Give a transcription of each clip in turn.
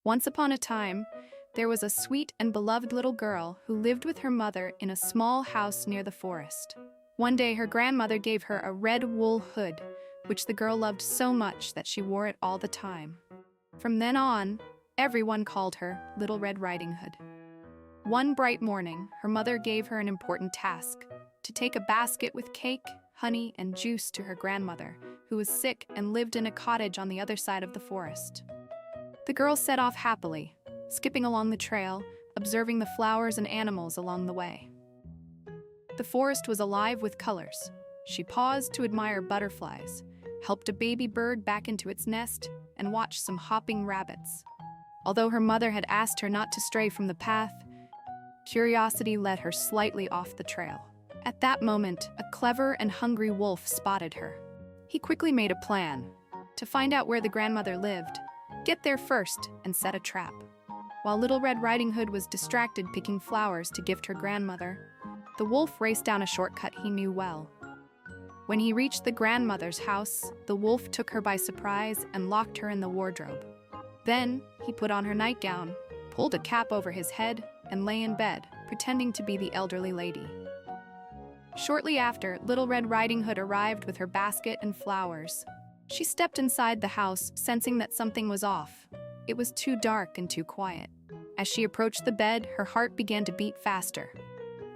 Once upon a time, there was a sweet and beloved little girl who lived with her mother in a small house near the forest. One day, her grandmother gave her a red wool hood, which the girl loved so much that she wore it all the time. From then on, everyone called her Little Red Riding Hood. One bright morning, her mother gave her an important task: to take a basket with cake, honey, and juice to her grandmother, who was sick and lived in a cottage on the other side of the forest. The girl set off happily, skipping along the trail, observing the flowers and animals along the way. The forest was alive with colors. She paused to admire butterflies, helped a baby bird back into its nest, and watched some hopping rabbits. Although her mother had asked her not to stray from the path, curiosity led her slightly off the trail. At that moment, a clever and hungry wolf spotted her. He quickly made a plan to find out where the grandmother lived, get there first, and set a trap. While Little Red Riding Hood was distracted picking flowers to gift her grandmother, the wolf raced down a shortcut he knew well. When he reached the grandmother's house, the wolf took her by surprise and locked her in the wardrobe. Then, he put on her nightgown, pulled a cap over his head, and lay in bed, pretending to be the elderly lady. Shortly after, Little Red Riding Hood arrived with her basket and flowers. She stepped inside the house, sensing that something was off. It was too dark and too quiet. As she approached the bed, her heart began to beat faster.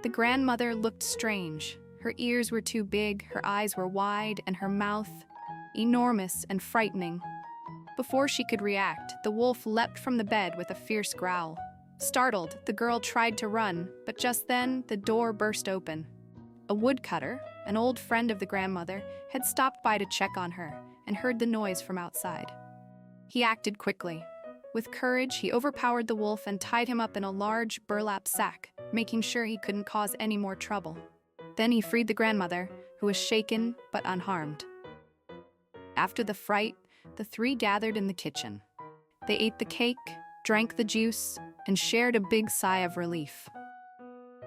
The grandmother looked strange. Her ears were too big, her eyes were wide, and her mouth enormous and frightening. Before she could react, the wolf leapt from the bed with a fierce growl. Startled, the girl tried to run, but just then, the door burst open. A woodcutter, an old friend of the grandmother, had stopped by to check on her and heard the noise from outside. He acted quickly. With courage, he overpowered the wolf and tied him up in a large burlap sack, making sure he couldn't cause any more trouble. Then he freed the grandmother, who was shaken but unharmed. After the fright, the three gathered in the kitchen. They ate the cake, drank the juice, and shared a big sigh of relief.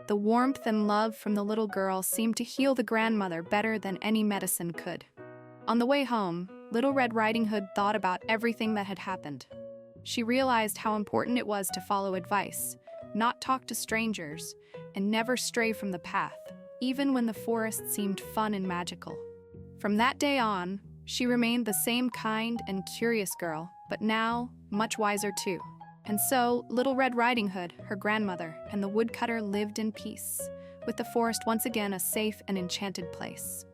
The warmth and love from the little girl seemed to heal the grandmother better than any medicine could. On the way home, Little Red Riding Hood thought about everything that had happened. She realized how important it was to follow advice, not talk to strangers, and never stray from the path, even when the forest seemed fun and magical. From that day on, she remained the same kind and curious girl, but now much wiser too. And so, Little Red Riding Hood, her grandmother, and the woodcutter lived in peace, with the forest once again a safe and enchanted place.